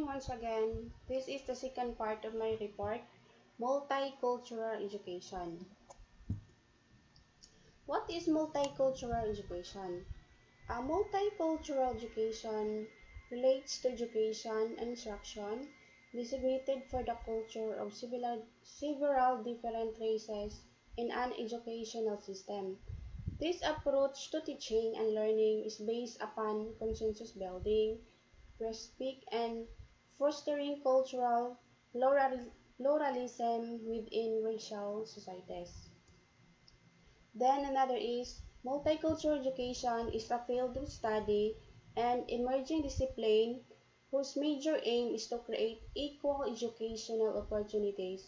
morning once again. This is the second part of my report, Multicultural Education. What is multicultural education? A multicultural education relates to education and instruction designated for the culture of several different races in an educational system. This approach to teaching and learning is based upon consensus building, respect, and fostering cultural pluralism within racial societies. Then another is multicultural education is a field of study and emerging discipline whose major aim is to create equal educational opportunities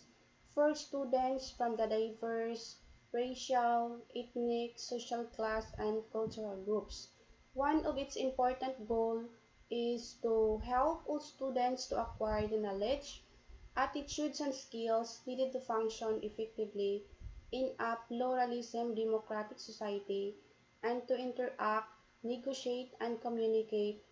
for students from the diverse racial, ethnic, social class, and cultural groups. One of its important goals is to help all students to acquire the knowledge, attitudes, and skills needed to function effectively in a pluralism democratic society and to interact, negotiate, and communicate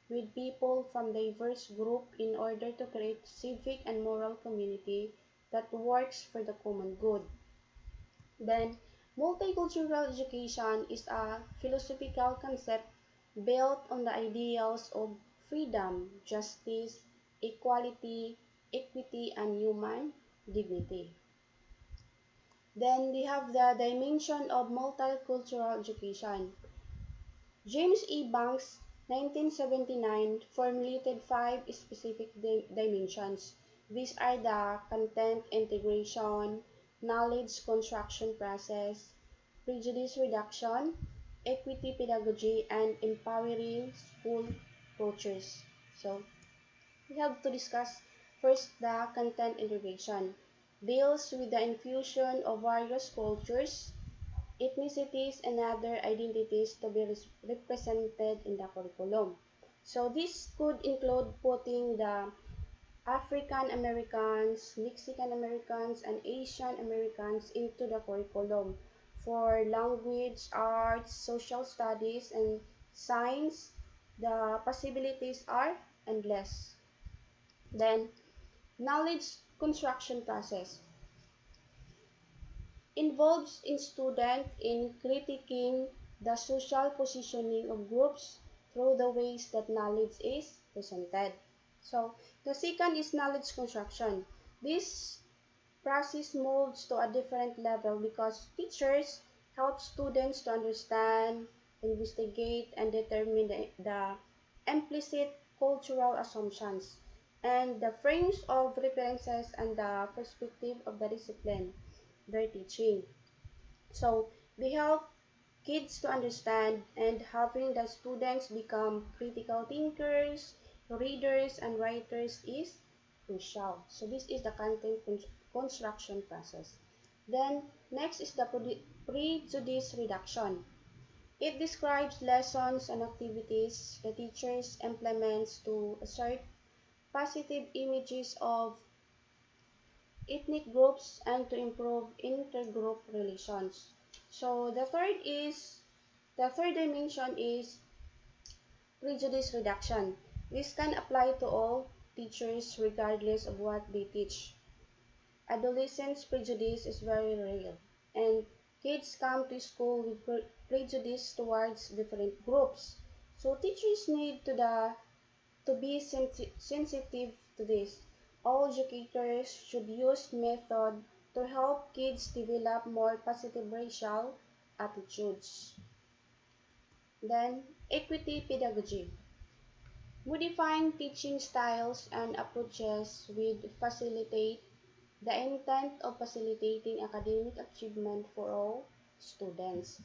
with people from diverse groups in order to create civic and moral community that works for the common good. Then, multicultural education is a philosophical concept built on the ideals of freedom, justice, equality, equity, and human dignity. Then we have the dimension of multicultural education. James E. Banks, 1979, formulated five specific dimensions. These are the content integration, knowledge construction process, prejudice reduction, equity pedagogy, and empowering school cultures. So, we have to discuss first the content integration. Deals with the infusion of various cultures, ethnicities, and other identities to be represented in the curriculum. So this could include putting the African Americans, Mexican Americans, and Asian Americans into the curriculum for language, arts, social studies, and science. The possibilities are endless. Then, knowledge construction process involves in student in critiquing the social positioning of groups through the ways that knowledge is presented. So, the second is knowledge construction. This process moves to a different level because teachers help students to understand, investigate, and determine the implicit cultural assumptions and the frames of references and the perspective of the discipline they're teaching. So they help kids to understand and having the students become critical thinkers, readers, and writers is crucial. So this is the content construction process. Then next is the prejudice reduction. It describes lessons and activities the teachers implements to assert positive images of ethnic groups and to improve intergroup relations. So the third dimension is prejudice reduction. This can apply to all teachers regardless of what they teach. Adolescents' prejudice is very real, and kids come to school with prejudice towards different groups. So teachers need to be sensitive to this. All educators should use method to help kids develop more positive racial attitudes. Then, equity pedagogy. Modifying teaching styles and approaches will facilitate the intent of facilitating academic achievement for all students.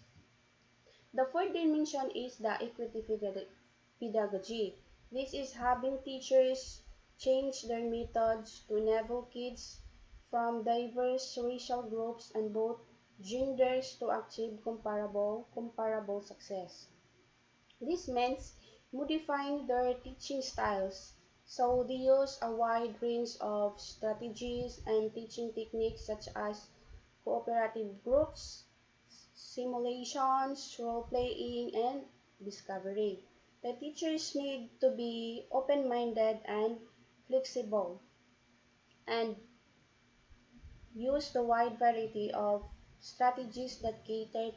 The fourth dimension is the equity pedagogy. This is having teachers change their methods to enable kids from diverse racial groups and both genders to achieve comparable success. This means modifying their teaching styles. So they use a wide range of strategies and teaching techniques such as cooperative groups, simulations, role-playing, and discovery. The teachers need to be open-minded and flexible, and use the wide variety of strategies that cater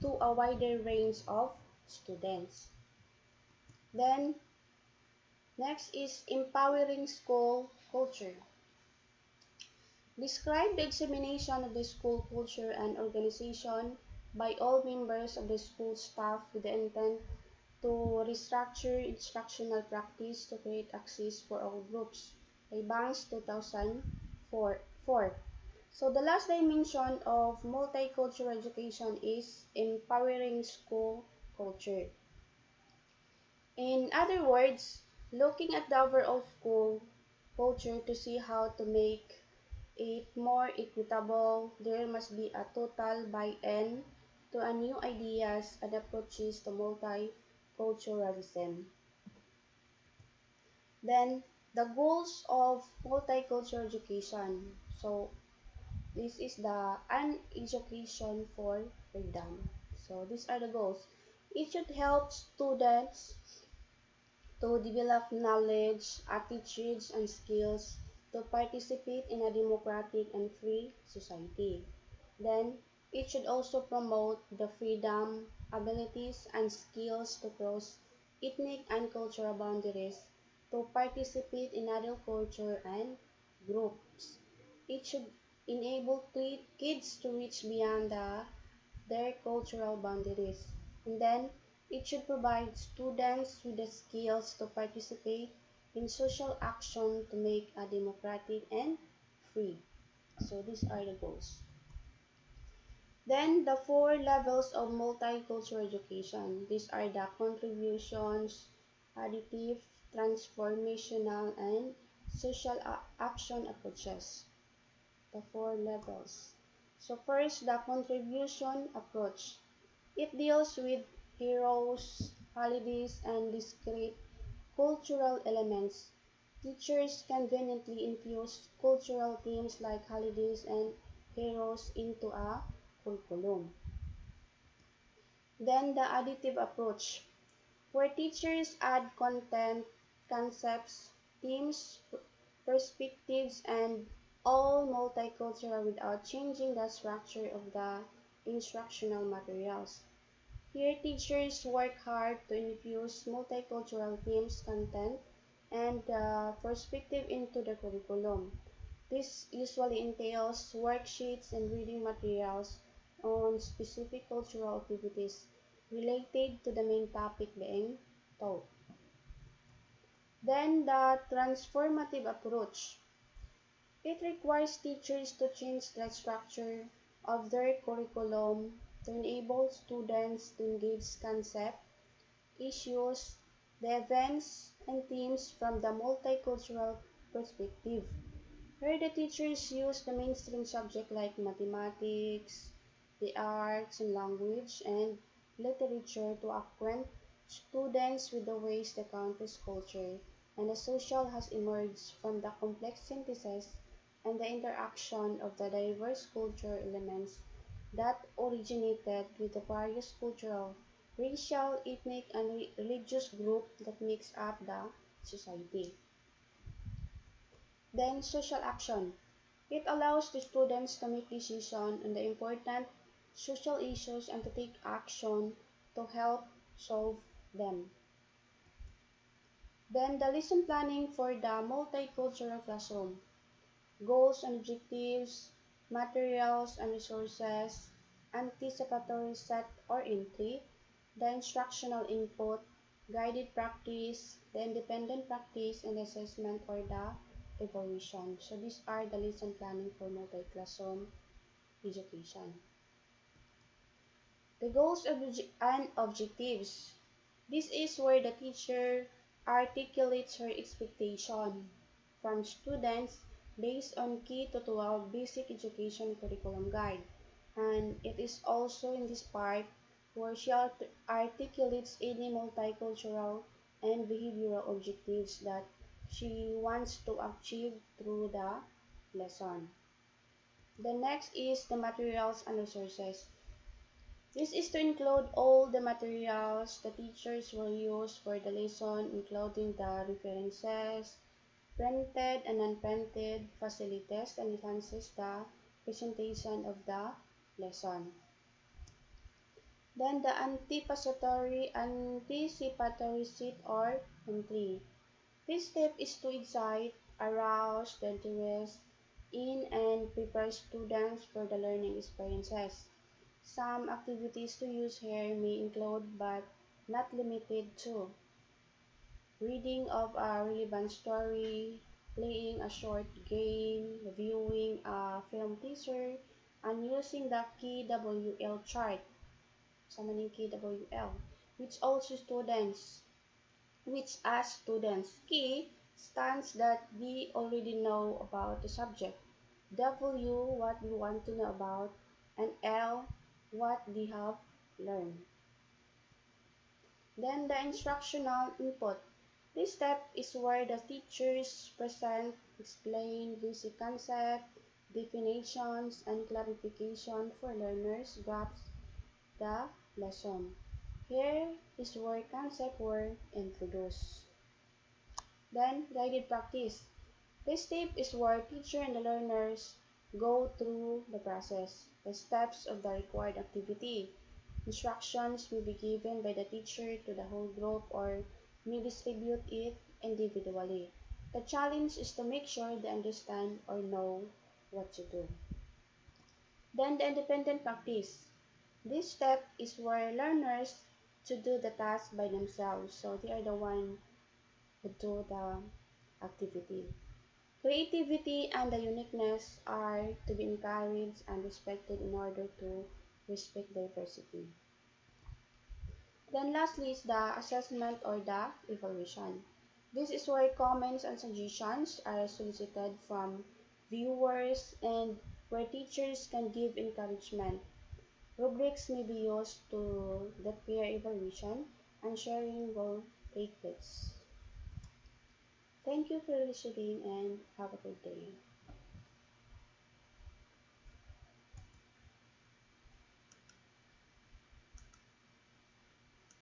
to a wider range of students. Then, next is empowering school culture. Describe the dissemination of the school culture and organization by all members of the school staff with the intent to restructure instructional practice to create access for all groups by Banks 2004. So the last dimension of multicultural education is empowering school culture. In other words, looking at the overall school culture to see how to make it more equitable, there must be a total buy-in to a new ideas and approaches to multiculturalism. Then, the goals of multicultural education. So, this is an education for freedom. So, these are the goals. It should help students to develop knowledge, attitudes, and skills to participate in a democratic and free society. Then, it should also promote the freedom, abilities, and skills to cross ethnic and cultural boundaries to participate in other culture and groups. It should enable kids to reach beyond their cultural boundaries. And then, it should provide students with the skills to participate in social action to make a democratic and free. So these are the goals. Then the four levels of multicultural education. These are the contributions, additive, transformational, and social action approaches. The four levels. So first, the contribution approach. It deals with heroes, holidays, and discrete cultural elements. Teachers conveniently infuse cultural themes like holidays and heroes into a curriculum. Then the additive approach, where teachers add content, concepts, themes, perspectives, and all multicultural without changing the structure of the instructional materials. Here, teachers work hard to infuse multicultural themes, content, and perspective into the curriculum. This usually entails worksheets and reading materials on specific cultural activities related to the main topic being taught. Then the transformative approach. It requires teachers to change the structure of their curriculum to enable students to engage concepts, issues, the events, and themes from the multicultural perspective. Here the teachers use the mainstream subject like mathematics, the arts and language, and literature to acquaint students with the ways the country's culture and the social has emerged from the complex synthesis and the interaction of the diverse cultural elements that originated with the various cultural, racial, ethnic, and religious groups that makes up the society. Then social action. It allows the students to make decisions on the important social issues and to take action to help solve them. Then the lesson planning for the multicultural classroom. Goals and objectives, materials and resources, anticipatory set or entry, the instructional input, guided practice, the independent practice, and assessment or the evaluation. So these are the lesson planning for multi-classroom education. The goals and objectives. This is where the teacher articulates her expectation from students based on K to 12 Basic Education Curriculum Guide. And it is also in this part where she articulates any multicultural and behavioral objectives that she wants to achieve through the lesson. The next is the materials and resources. This is to include all the materials the teachers will use for the lesson, including the references, Printed and unprinted facilities and enhances the presentation of the lesson. Then the anticipatory sit or entry. This step is to excite, arouse the interest in and prepare students for the learning experiences. Some activities to use here may include but not limited to reading of a relevant story, playing a short game, viewing a film teaser, and using the KWL chart, summoning KWL, which also students, which as students, K stands that we already know about the subject, W what we want to know about, and L what we have learned. Then the instructional input. This step is where the teachers present, explain basic concept, definitions, and clarification for learners grasp the lesson. Here is where concepts were introduced. Then guided practice. This step is where teacher and the learners go through the process, the steps of the required activity. Instructions may be given by the teacher to the whole group or may distribute it individually. The challenge is to make sure they understand or know what to do. Then the independent practice. This step is where learners to do the task by themselves, so they are the one who do the activity. Creativity and the uniqueness are to be encouraged and respected in order to respect diversity. Then lastly is the assessment or the evaluation. This is where comments and suggestions are solicited from viewers and where teachers can give encouragement. Rubrics may be used to the peer evaluation and sharing will take place. Thank you for listening and have a good day.